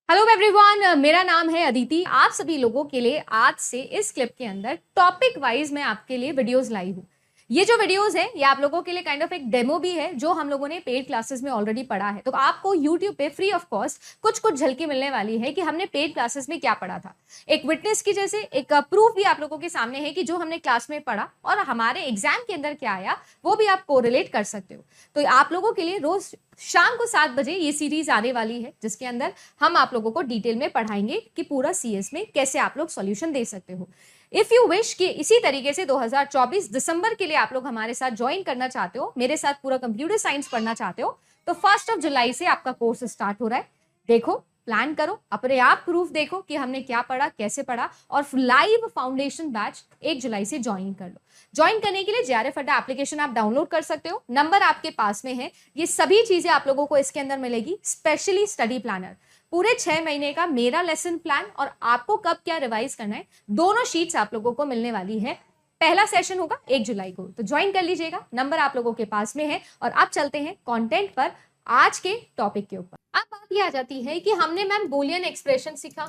Hello everyone, मेरा नाम है अदिति। आप सभी लोगों के लिए आज से इस क्लिप के अंदर टॉपिक वाइज मैं आपके लिए वीडियोस लाई हूँ। ये जो वीडियोस है ये आप लोगों के लिए काइंड ऑफ एक डेमो भी है जो हम लोगों ने पेड क्लासेस में ऑलरेडी पढ़ा है। तो आपको यूट्यूब पे फ्री ऑफ कॉस्ट कुछ कुछ झलकी मिलने वाली है कि हमने पेड क्लासेस में क्या पढ़ा था। एक विटनेस की जैसे एक प्रूफ भी आप लोगों के सामने है कि जो हमने क्लास में पढ़ा और हमारे एग्जाम के अंदर क्या आया वो भी आप कोरिलेट कर सकते हो। तो आप लोगों के लिए रोज शाम को 7 बजे ये सीरीज आने वाली है जिसके अंदर हम आप लोगों को डिटेल में पढ़ाएंगे कि पूरा सीएस में कैसे आप लोग सॉल्यूशन दे सकते हो। इफ यू विश कि इसी तरीके से 2024 दिसंबर के लिए आप लोग हमारे साथ ज्वाइन करना चाहते हो, मेरे साथ पूरा कंप्यूटर साइंस पढ़ना चाहते हो, तो 1 जुलाई से आपका कोर्स स्टार्ट हो रहा है। देखो, प्लान करो, अपने आप प्रूफ देखो कि हमने क्या पढ़ा, कैसे पढ़ा, और लाइव फाउंडेशन बैच 1 जुलाई से ज्वाइन कर लो। ज्वाइन करने के लिए जेआरएफ अड्डा एप्लीकेशन आप डाउनलोड कर सकते हो, नंबर आपके पास में है। ये सभी चीजें आप लोगों को इसके अंदर मिलेगी, स्पेशली स्टडी प्लानर, पूरे 6 महीने का मेरा लेसन प्लान और आपको कब क्या रिवाइज करना है, दोनों शीट्स आप लोगों को मिलने वाली है। पहला सेशन होगा 1 जुलाई को, तो ज्वाइन कर लीजिएगा, नंबर आप लोगों के पास में है। और अब चलते हैं कंटेंट पर, आज के टॉपिक के ऊपर। अब बात ये आ जाती है कि हमने मैम बूलियन एक्सप्रेशन सीखा,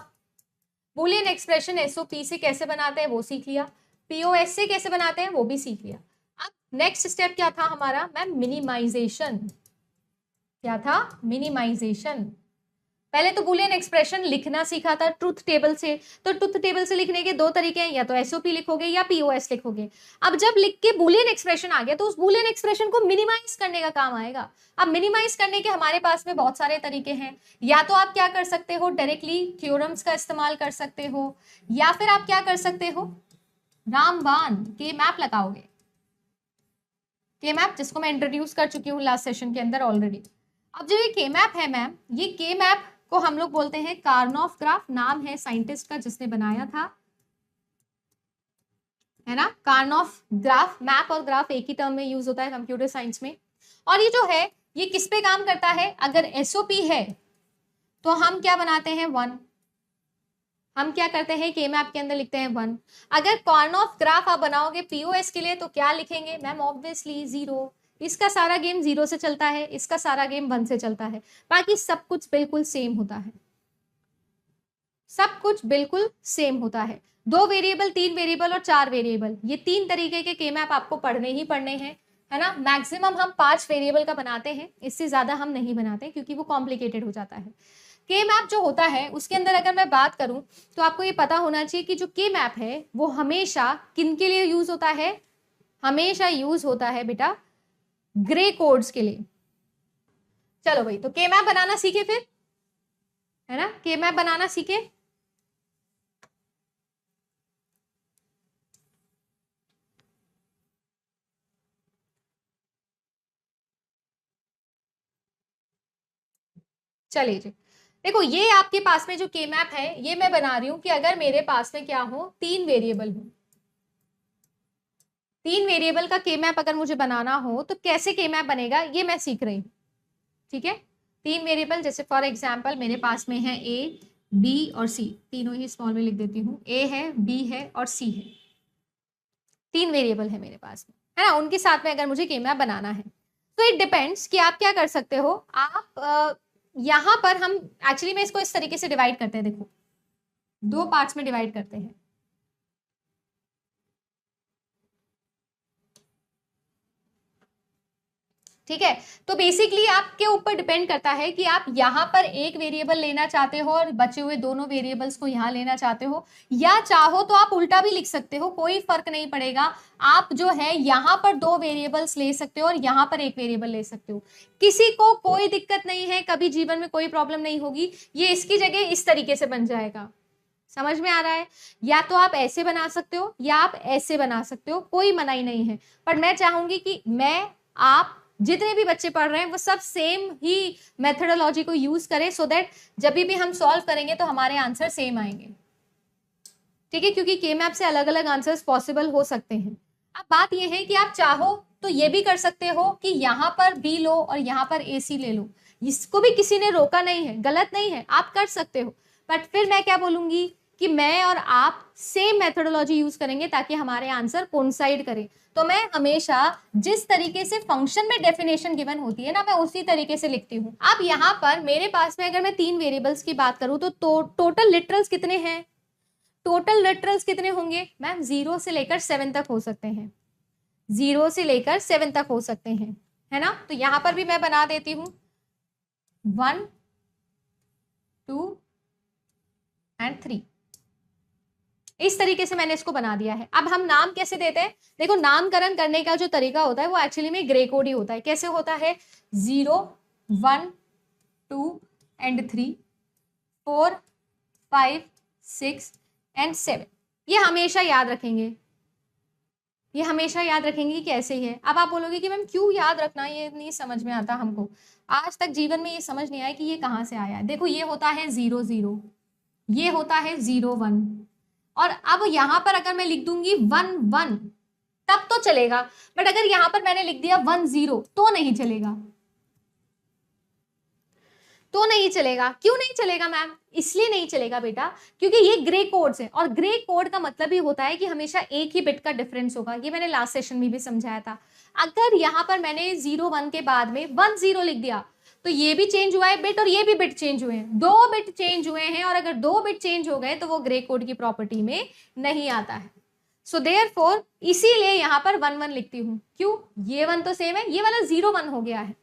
बूलियन एक्सप्रेशन एसओपी से कैसे बनाते हैं वो सीख लिया, पीओएस से कैसे बनाते हैं वो भी सीख लिया। अब नेक्स्ट स्टेप क्या था हमारा मैम, मिनिमाइजेशन। क्या था? मिनिमाइजेशन। पहले तो बूलियन एक्सप्रेशन लिखना सीखा था ट्रुथ टेबल से, तो ट्रुथ टेबल से लिखने के 2 तरीके हैं, या तो एसओपी लिखोगे या पीओएस लिखोगे। अब जब लिख के बूलियन एक्सप्रेशन आ गया तो उस बूलियन एक्सप्रेशन को मिनिमाइज करने का काम आएगा। अब मिनिमाइज करने के हमारे पास में बहुत सारे तरीके हैं, या तो आप क्या कर सकते हो, डायरेक्टली थ्योरम्स का इस्तेमाल कर सकते हो, या फिर आप क्या कर सकते हो, रामबान के मैप लगाओगे। के मैप जिसको मैं इंट्रोड्यूस कर चुकी हूँ लास्ट सेशन के अंदर ऑलरेडी। अब जो ये के मैप है मैम, ये के मैप को हम लोग बोलते हैं कार्नोफ ग्राफ, नाम है साइंटिस्ट का जिसने बनाया था, है ना। कार्नोफ ग्राफ, मैप और ग्राफ एक ही टर्म में यूज होता है कंप्यूटर साइंस में। और ये जो है ये किस पे काम करता है, अगर एसओपी है तो हम क्या बनाते हैं 1, हम क्या करते हैं के मैप के अंदर लिखते हैं 1। अगर कार्नोफ ग्राफ आप बनाओगे पीओएस के लिए तो क्या लिखेंगे मैम, ऑब्वियसली 0। इसका सारा गेम 0 से चलता है, इसका सारा गेम 1 से चलता है, बाकी सब कुछ बिल्कुल सेम होता है, सब कुछ बिल्कुल सेम होता है। 2 वेरिएबल, 3 वेरिएबल और 4 वेरिएबल, ये 3 तरीके के मैप आपको पढ़ने ही पढ़ने हैं, है ना। मैक्सिमम हम 5 वेरिएबल का बनाते हैं, इससे ज्यादा हम नहीं बनाते क्योंकि वो कॉम्प्लिकेटेड हो जाता है। के मैप जो होता है उसके अंदर अगर मैं बात करूं तो आपको ये पता होना चाहिए कि जो के मैप है वो हमेशा किन के लिए यूज होता है, हमेशा यूज होता है बेटा ग्रे कोड्स के लिए। चलो भाई, तो के मैप बनाना सीखे फिर, है ना, के मैप बनाना सीखे। चलिए जी, देखो ये आपके पास में जो के मैप है ये मैं बना रही हूं कि अगर मेरे पास में क्या हो, 3 वेरिएबल हो, 3 वेरिएबल का के मैप अगर मुझे बनाना हो तो कैसे के मैप बनेगा ये मैं सीख रही हूँ, ठीक है। 3 वेरिएबल, जैसे फॉर एग्जाम्पल मेरे पास में है ए, बी और सी, तीनों ही स्मॉल में लिख देती हूँ, ए है, बी है और सी है, 3 वेरिएबल है मेरे पास में, है ना। उनके साथ में अगर मुझे के मैप बनाना है तो इट डिपेंड्स कि आप क्या कर सकते हो। आप यहां पर हम एक्चुअली में इसको इस तरीके से डिवाइड करते हैं, देखो 2 पार्ट्स में डिवाइड करते हैं। ठीक है, तो बेसिकली आपके ऊपर डिपेंड करता है कि आप यहाँ पर एक वेरिएबल लेना चाहते हो और बचे हुए दोनों वेरिएबल्स को यहाँ लेना चाहते हो, या चाहो तो आप उल्टा भी लिख सकते हो, कोई फर्क नहीं पड़ेगा। आप जो है यहाँ पर 2 वेरिएबल्स ले सकते हो और यहाँ पर 1 वेरिएबल ले सकते हो, किसी को कोई दिक्कत नहीं है, कभी जीवन में कोई प्रॉब्लम नहीं होगी। ये इसकी जगह इस तरीके से बन जाएगा, समझ में आ रहा है। या तो आप ऐसे बना सकते हो या आप ऐसे बना सकते हो, कोई मनाही नहीं है। पर मैं चाहूंगी कि मैं, आप, जितने भी बच्चे पढ़ रहे हैं वो सब सेम ही मेथडोलॉजी को यूज करें, सो दैट जब भी हम सॉल्व करेंगे तो हमारे आंसर सेम आएंगे, ठीक है, क्योंकि के मैप से अलग अलग आंसर्स पॉसिबल हो सकते हैं। अब बात यह है कि आप चाहो तो ये भी कर सकते हो कि यहाँ पर बी लो और यहाँ पर ए सी ले लो, इसको भी किसी ने रोका नहीं है, गलत नहीं है, आप कर सकते हो। बट फिर मैं क्या बोलूंगी कि मैं और आप सेम मेथडोलॉजी यूज करेंगे ताकि हमारे आंसर कोइंसाइड करें। तो तो मैं हमेशा जिस तरीके से फंक्शन में डेफिनेशन गिवन होती है ना, मैं उसी तरीके से लिखती हूँ। अब यहाँ पर मेरे पास में अगर मैं 3 वेरिएबल्स की बात करूँ तो टोटल लिटरल्स कितने हैं? टोटल लिटरल्स कितने होंगे मैम? 0 से लेकर 7 तक हो सकते हैं, 0 से लेकर 7 तक हो सकते हैं, है ना। तो यहां पर भी मैं बना देती हूं 1 2 एंड 3। इस तरीके से मैंने इसको बना दिया है। अब हम नाम कैसे देते हैं? देखो, नामकरण करने का जो तरीका होता है वो एक्चुअली में ग्रे कोड ही होता है। कैसे होता है? 0 1 2 एंड 3 4 5 6 एंड 7। ये हमेशा याद रखेंगे, ये हमेशा याद रखेंगे कि ऐसे ही है। अब आप बोलोगे कि मैम क्यों याद रखना, ये नहीं समझ में आता हमको। आज तक जीवन में ये समझ नहीं आया कि ये कहाँ से आया है। देखो, ये होता है 0 0, ये होता है 0 1, और अब यहाँ पर अगर मैं लिख दूंगी 1 1 तब तो चलेगा, बट अगर यहाँ पर मैंने लिख दिया 1 0 तो नहीं चलेगा, तो नहीं चलेगा। क्यों नहीं चलेगा मैम? इसलिए नहीं चलेगा बेटा क्योंकि ये ग्रे कोड्स हैं, और ग्रे कोड का मतलब ही होता है कि हमेशा एक ही बिट का डिफरेंस होगा। ये मैंने लास्ट सेशन में भी समझाया था। अगर यहाँ पर मैंने 0 1 के बाद में 1 0 लिख दिया तो ये भी चेंज हुआ है बिट और ये भी बिट चेंज हुए हैं, 2 बिट चेंज हुए हैं, और अगर 2 बिट चेंज हो गए तो वो ग्रे कोड की प्रॉपर्टी में नहीं आता है। सो देयरफॉर इसीलिए यहाँ पर 1 1 लिखती हूँ। क्यों? ये 1 तो सेम है, ये वाला 0 1 हो गया है,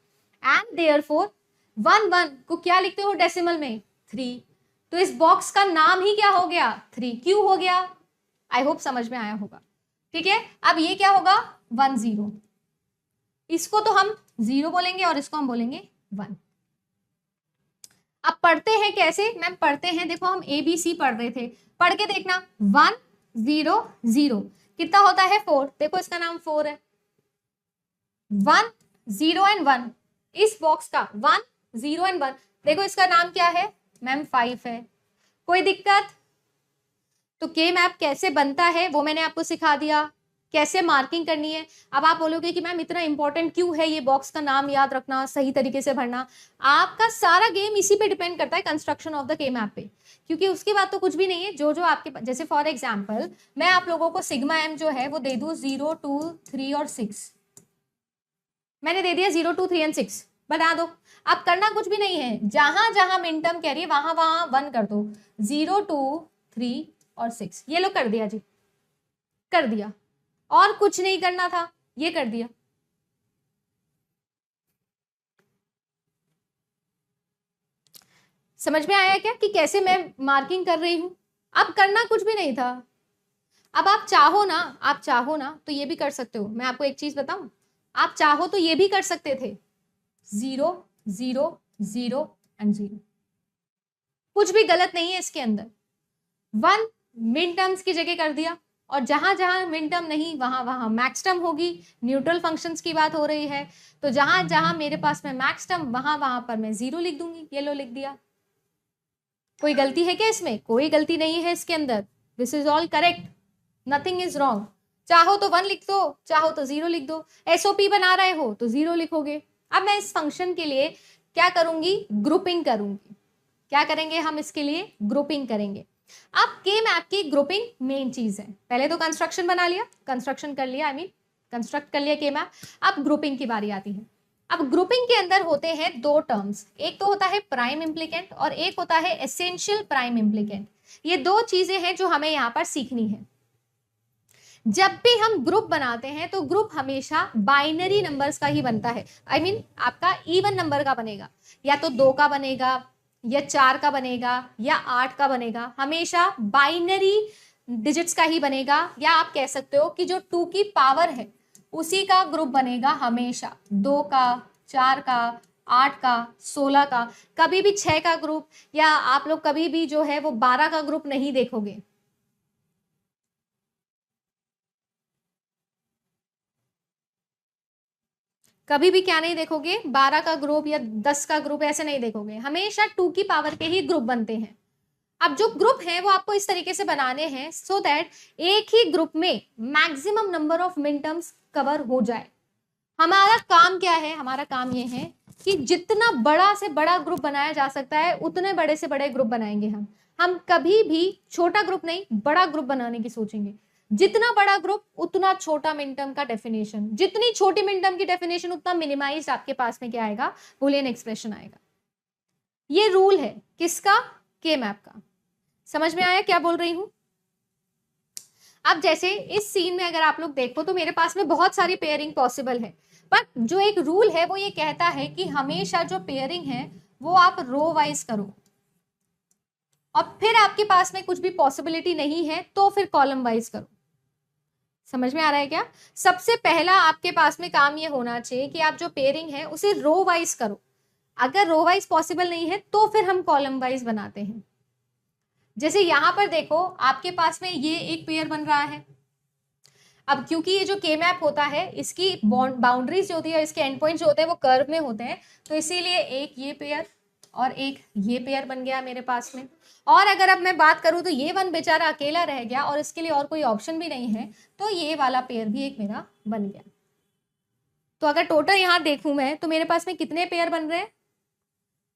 एंड देयरफॉर 1 1 को क्या लिखते हो डेसिमल में? 3। तो इस बॉक्स का नाम ही क्या हो गया? 3 क्यों हो गया? आई होप समझ में आया होगा। ठीक है, अब ये क्या होगा? 1 0। इसको तो हम 0 बोलेंगे और इसको हम बोलेंगे 1। अब पढ़ते हैं कैसे मैम? पढ़ते हैं, देखो हम ABC पढ़ रहे थे, पढ़ के देखना। 1 0 0 कितना होता है? 4। देखो इसका नाम 4 है। 1 0 एंड 1, इस बॉक्स का 1 0 एंड 1, देखो इसका नाम क्या है मैम? 5 है। कोई दिक्कत? तो के मैप कैसे बनता है वो मैंने आपको सिखा दिया, कैसे मार्किंग करनी है। अब आप बोलोगे कि मैम इतना इंपॉर्टेंट क्यों है ये बॉक्स का नाम याद रखना, सही तरीके से भरना? आपका सारा गेम इसी पे डिपेंड करता है, कंस्ट्रक्शन ऑफ द के मैप पे, क्योंकि उसके बाद तो कुछ भी नहीं है। जो जो आपके, जैसे फॉर एग्जाम्पल मैं आप लोगों को सिग्मा एम जो है वो दे दूं 0 2 3 और 6, मैंने दे दिया 0 2 3 एंड 6, बना दो। अब करना कुछ भी नहीं है, जहां जहां मिन टर्म कह रही है वहां वहां 1 कर दो। 0 2 3 और 6, ये लो कर दिया जी, कर दिया। और कुछ नहीं करना था, ये कर दिया। समझ में आया क्या कि कैसे मैं मार्किंग कर रही हूं? अब करना कुछ भी नहीं था। अब आप चाहो ना, आप चाहो ना तो ये भी कर सकते हो। मैं आपको एक चीज बताऊं, आप चाहो तो ये भी कर सकते थे 0 0 0 एंड 0, कुछ भी गलत नहीं है इसके अंदर। 1 मिन टर्म्स की जगह कर दिया, और जहां जहां मिन टर्म नहीं वहां वहां मैक्स टर्म होगी। न्यूट्रल फंक्शंस की बात हो रही है, तो जहां जहां मेरे पास में मैक्स टर्म वहां वहां पर मैं 0 लिख दूंगी। ये लो लिख दिया। कोई गलती है क्या इसमें? कोई गलती नहीं है इसके अंदर। This is all correct, nothing is wrong. चाहो तो 1 लिख दो, चाहो तो 0 लिख दो। एसओपी बना रहे हो तो 0 लिखोगे। अब मैं इस फंक्शन के लिए क्या करूंगी? ग्रुपिंग करूंगी। क्या करेंगे हम इसके लिए? ग्रुपिंग करेंगे। अब के मैप की ग्रुपिंग मेन चीज है। पहले तो कंस्ट्रक्शन बना लिया, कंस्ट्रक्शन कर लिया, आई मीन कंस्ट्रक्ट कर लिया के मैप। अब ग्रुपिंग की बारी आती है। अब ग्रुपिंग के अंदर होते हैं 2 टर्म्स, एक तो होता है प्राइम इम्प्लीकेंट और एक होता है एसेंशियल प्राइम इम्प्लीकेंट। ये 2 चीजें हैं जो हमें यहाँ पर सीखनी है। जब भी हम ग्रुप बनाते हैं तो ग्रुप हमेशा बाइनरी नंबर्स का ही बनता है। आई मीन आपका इवन नंबर का बनेगा, या तो 2 का बनेगा, या 4 का बनेगा, या 8 का बनेगा। हमेशा बाइनरी डिजिट्स का ही बनेगा, या आप कह सकते हो कि जो 2 की पावर है उसी का ग्रुप बनेगा हमेशा। 2 का, 4 का, 8 का, 16 का, कभी भी 6 का ग्रुप, या आप लोग कभी भी जो है वो 12 का ग्रुप नहीं देखोगे। कभी भी क्या नहीं देखोगे? 12 का ग्रुप या 10 का ग्रुप ऐसे नहीं देखोगे। हमेशा 2 की पावर के ही ग्रुप बनते हैं। अब जो ग्रुप है वो आपको इस तरीके से बनाने हैं सो दैट एक ही ग्रुप में मैक्सिमम नंबर ऑफ मिन टर्म्स कवर हो जाए। हमारा काम क्या है? हमारा काम ये है कि जितना बड़ा से बड़ा ग्रुप बनाया जा सकता है उतने बड़े से बड़े ग्रुप बनाएंगे हम कभी भी छोटा ग्रुप नहीं, बड़ा ग्रुप बनाने की सोचेंगे। जितना बड़ा ग्रुप उतना छोटा मिनटर्म का डेफिनेशन, जितनी छोटी मिनटर्म की डेफिनेशन उतना मिनिमाइज आपके पास में क्या आएगा, बूलियन एक्सप्रेशन आएगा। ये रूल है किसका, के मैप का। समझ में आया क्या बोल रही हूं। अब जैसे इस सीन में अगर आप लोग देखो तो मेरे पास में बहुत सारी पेयरिंग पॉसिबल है, पर जो एक रूल है वो ये कहता है कि हमेशा जो पेयरिंग है वो आप रो वाइज करो, और फिर आपके पास में कुछ भी पॉसिबिलिटी नहीं है तो फिर कॉलम वाइज करो। समझ में आ रहा है क्या। सबसे पहला आपके पास में काम ये होना चाहिए कि आप जो पेयरिंग है उसे रो वाइज करो। अगर रो वाइज पॉसिबल नहीं है तो फिर हम कॉलम वाइज बनाते हैं। जैसे यहां पर देखो आपके पास में ये एक पेयर बन रहा है। अब क्योंकि ये जो के मैप होता है इसकी बाउंड्रीज जो होती है, इसके एंड पॉइंट जो होते हैं वो कर्व में होते हैं, तो इसीलिए एक ये पेयर और एक ये पेयर बन गया मेरे पास में। और अगर अब मैं बात करूं तो ये वन बेचारा अकेला रह गया और इसके लिए और कोई ऑप्शन भी नहीं है, तो ये वाला पेयर भी एक मेरा बन गया। तो अगर टोटल यहां देखूं मैं तो मेरे पास में कितने पेयर बन रहे हैं,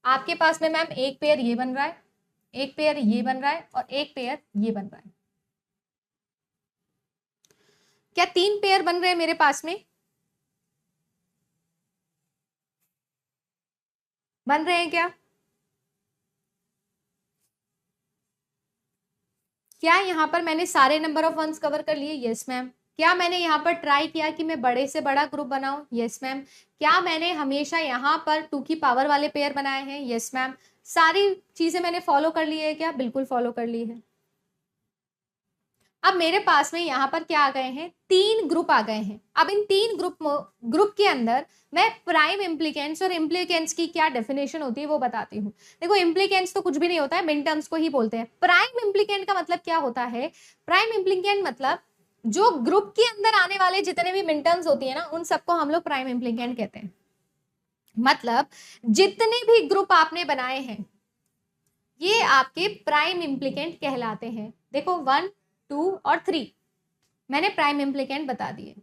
आपके पास में मैम एक पेयर ये बन रहा है, एक पेयर ये बन रहा है और एक पेयर ये बन रहा है। क्या 3 पेयर बन रहे हैं मेरे पास में, बन रहे हैं क्या। क्या यहाँ पर मैंने सारे नंबर ऑफ वंस कवर कर लिए, यस मैम। क्या मैंने यहाँ पर ट्राई किया कि मैं बड़े से बड़ा ग्रुप बनाऊं, यस मैम। क्या मैंने हमेशा यहाँ पर 2 की पावर वाले पेयर बनाए हैं, यस मैम। सारी चीजें मैंने फॉलो कर ली है क्या, बिल्कुल फॉलो कर ली है। अब मेरे पास में यहाँ पर क्या आ गए हैं, 3 ग्रुप आ गए हैं। अब इन 3 ग्रुप के अंदर मैं प्राइम इम्प्लीकेंट्स और इम्प्लीकेंट्स की क्या डेफिनेशन होती है वो बताती हूँ। देखो इम्प्लीकेंट्स तो कुछ भी नहीं होता है, मिन टर्म्स को ही बोलते हैं। प्राइम इम्प्लीकेंट का मतलब क्या होता है, प्राइम इम्प्लीकेंट मतलब जो ग्रुप के अंदर आने वाले जितने भी मिन टर्म्स होती है ना उन सबको हम लोग प्राइम इम्प्लीकेंट कहते हैं। मतलब जितने भी ग्रुप आपने बनाए हैं ये आपके प्राइम इम्प्लीकेंट कहलाते हैं। देखो 1, 2 और 3 मैंने प्राइम इम्प्लीकेंट बता दिए।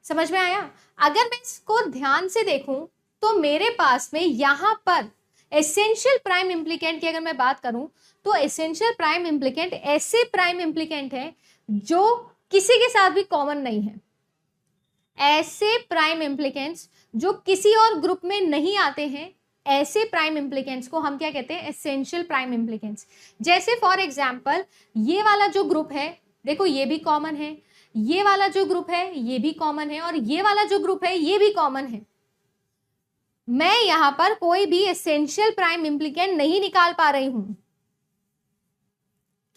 समझ में आया। अगर मैं इसको ध्यान से देखूं तो मेरे पास में यहां पर एसेंशियल प्राइम इम्प्लीकेंट की अगर मैं बात करूं तो एसेंशियल प्राइम इम्प्लीकेंट ऐसे प्राइम इम्प्लीकेंट है जो किसी के साथ भी कॉमन नहीं है। ऐसे प्राइम इम्प्लीकेंट्स जो किसी और ग्रुप में नहीं आते हैं, ऐसे प्राइम इम्प्लीकेंट्स को हम क्या कहते हैं, एसेंशियल प्राइम इम्प्लीकेंट्स। जैसे फॉर एग्जांपल ये वाला जो ग्रुप है, देखो ये भी कॉमन है, ये वाला जो ग्रुप है ये भी कॉमन है, और ये वाला जो ग्रुप है ये भी कॉमन है। मैं यहां पर कोई भी एसेंशियल प्राइम इम्प्लीकेंट नहीं निकाल पा रही हूं।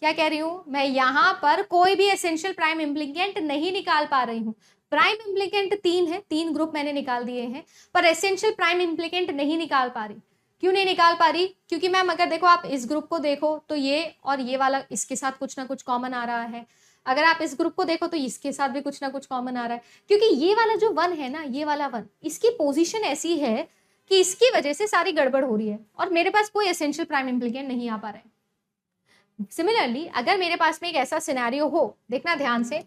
क्या कह रही हूं, मैं यहां पर कोई भी एसेंशियल प्राइम इम्प्लीकेंट नहीं निकाल पा रही हूं। प्राइम इम्प्लीकेंट 3 है, 3 ग्रुप मैंने निकाल दिए हैं, पर एसेंशियल प्राइम इम्प्लीकेंट नहीं निकाल पा रही। क्यों नहीं निकाल पा रही, क्योंकि मैम अगर देखो आप इस ग्रुप को देखो तो ये और ये वाला इसके साथ कुछ ना कुछ कॉमन आ रहा है। अगर आप इस ग्रुप को देखो तो इसके साथ भी कुछ ना कुछ कॉमन आ रहा है, क्योंकि ये वाला जो 1 है ना, ये वाला 1 इसकी पोजीशन ऐसी है कि इसकी वजह से सारी गड़बड़ हो रही है और मेरे पास कोई एसेंशियल प्राइम इम्प्लीकेंट नहीं आ पा रहा है। सिमिलरली अगर मेरे पास में एक ऐसा सिनेरियो हो, देखना ध्यान से,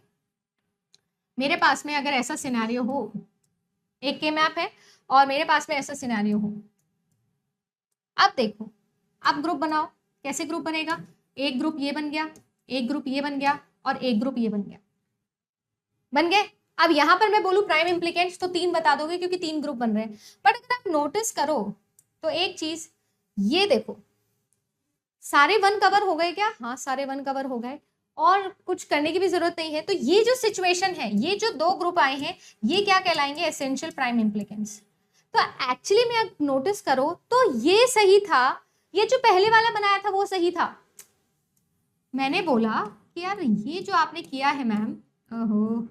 मेरे पास में अगर ऐसा सिनेरियो हो, एक के मैप है और मेरे पास में ऐसा सिनेरियो हो, अब देखो अब ग्रुप बनाओ, कैसे ग्रुप बनेगा, एक ग्रुप ये बन गया, एक ग्रुप ये बन गया और एक ग्रुप ये बन गया, बन गए। अब यहां पर मैं बोलूं प्राइम इम्प्लीकेंट्स तो 3 बता दोगे क्योंकि 3 ग्रुप बन रहे हैं, बट अगर आप नोटिस करो तो एक चीज ये देखो, सारे 1 कवर हो गए क्या, हाँ सारे 1 कवर हो गए और कुछ करने की भी जरूरत नहीं है। तो ये जो सिचुएशन है, ये जो 2 ग्रुप आए हैं ये क्या कहलाएंगे, एसेंशियल प्राइम इम्प्लीकेंट्स। तो एक्चुअली में अगर नोटिस करो तो ये सही था, ये जो पहले वाला बनाया था वो सही था। मैंने बोला कि यार ये जो आपने किया है मैम, ओहो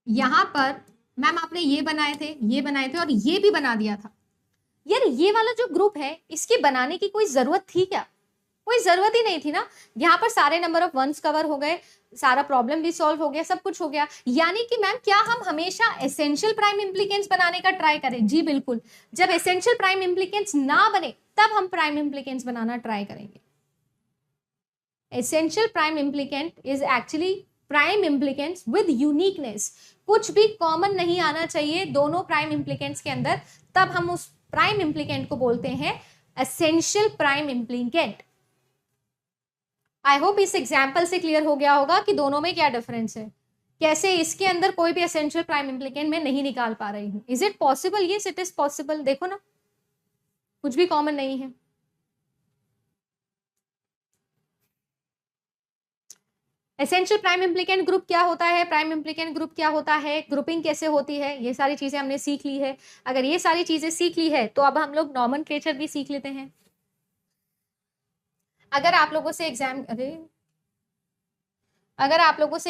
यहां पर मैम आपने ये बनाए थे और ये भी बना दिया था। यार ये वाला जो ग्रुप है इसके बनाने की कोई जरूरत थी क्या, कोई जरूरत ही नहीं थी ना। यहाँ पर सारे नंबर ऑफ वंस कवर हो गए, सारा प्रॉब्लम भी सॉल्व हो गया, सब कुछ हो गया। यानी कि मैम क्या हम हमेशा एसेंशियल प्राइम इम्प्लीकेंट्स बनाने का ट्राई करें, जी बिल्कुल। जब एसेंशियल प्राइम इम्प्लीकेंट्स ना बने तब हम प्राइम इम्प्लीकेंट्स बनाना ट्राई करेंगे। Essential prime implicant is actually prime implicants with uniqueness. कुछ भी कॉमन नहीं आना चाहिए दोनों प्राइम इम्प्लीकेंट्स के अंदर, तब हम उस प्राइम इम्प्लीकेंट को बोलते हैं essential prime implicant. I hope इस एग्जाम्पल से क्लियर हो गया होगा कि दोनों में क्या डिफरेंस है, कैसे इसके अंदर कोई भी एसेंशियल प्राइम इम्प्लीकेंट मैं नहीं निकाल पा रही हूँ। Is it possible? Yes it is possible. देखो ना, कुछ भी कॉमन नहीं है। एसेंशियल प्राइम इम्प्लीकेंट ग्रुप क्या होता है, प्राइम इम्प्लीकेंट ग्रुप क्या होता है, ग्रुपिंग कैसे होती है, ये सारी चीजें हमने सीख ली है। अगर ये सारी चीजें सीख ली है तो अब हम लोग नॉमेनक्लेचर भी सीख लेते हैं। अगर आप लोगों से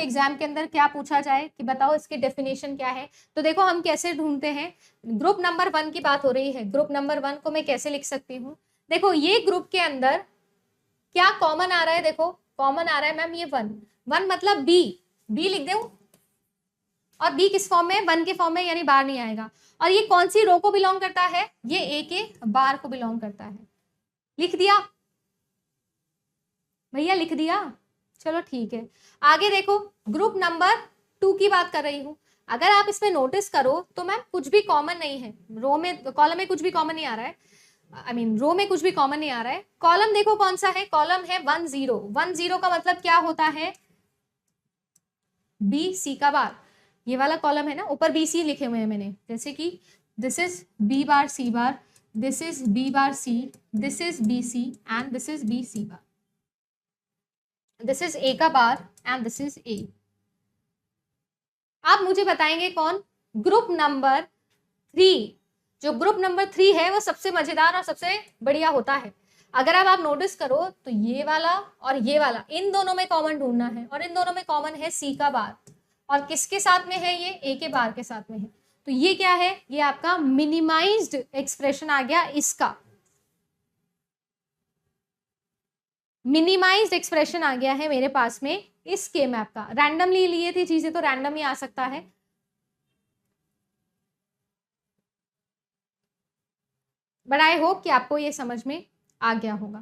एग्जाम के अंदर क्या पूछा जाए कि बताओ इसकी डेफिनेशन क्या है, तो देखो हम कैसे ढूंढते हैं। ग्रुप नंबर 1 की बात हो रही है, ग्रुप नंबर 1 को मैं कैसे लिख सकती हूँ। देखो ये ग्रुप के अंदर क्या कॉमन आ रहा है, देखो कॉमन आ रहा है मैम ये 1 मतलब बी लिख दे, और बी किस फॉर्म में, 1 के फॉर्म में, यानी बार नहीं आएगा। और ये कौन सी रो को बिलोंग करता है, ये ए के बार को बिलोंग करता है। लिख दिया भैया, लिख दिया, चलो ठीक है। आगे देखो ग्रुप नंबर 2 की बात कर रही हूं। अगर आप इसमें नोटिस करो तो मैम कुछ भी कॉमन नहीं है, रो में कॉलम में कुछ भी कॉमन नहीं आ रहा है, रो में कुछ भी कॉमन नहीं आ रहा है। कॉलम देखो कौन सा है, कॉलम है 1 0 का मतलब क्या होता है, बी सी का बार। ये वाला कॉलम है ना, ऊपर बी सी लिखे हुए हैं मैंने, जैसे कि this is B bar C bar, this is B bar C, this is B C and this is B C bar, this is A का bar and this is A. आप मुझे बताएंगे कौन, ग्रुप नंबर 3। जो group number 3 है वो सबसे मजेदार और सबसे बढ़िया होता है। अगर आप नोटिस करो तो ये वाला और ये वाला, इन दोनों में कॉमन ढूंढना है, और इन दोनों में कॉमन है सी का बार, और किसके साथ में है, ये ए के बार के साथ में है। तो ये क्या है, ये आपका मिनिमाइज्ड एक्सप्रेशन आ गया इसका, मिनिमाइज्ड एक्सप्रेशन आ गया है मेरे पास में इस के मैप का। रैंडमली लिए थी चीजें तो रैंडम ही आ सकता है, बट आई होप कि आपको ये समझ में आ गया होगा।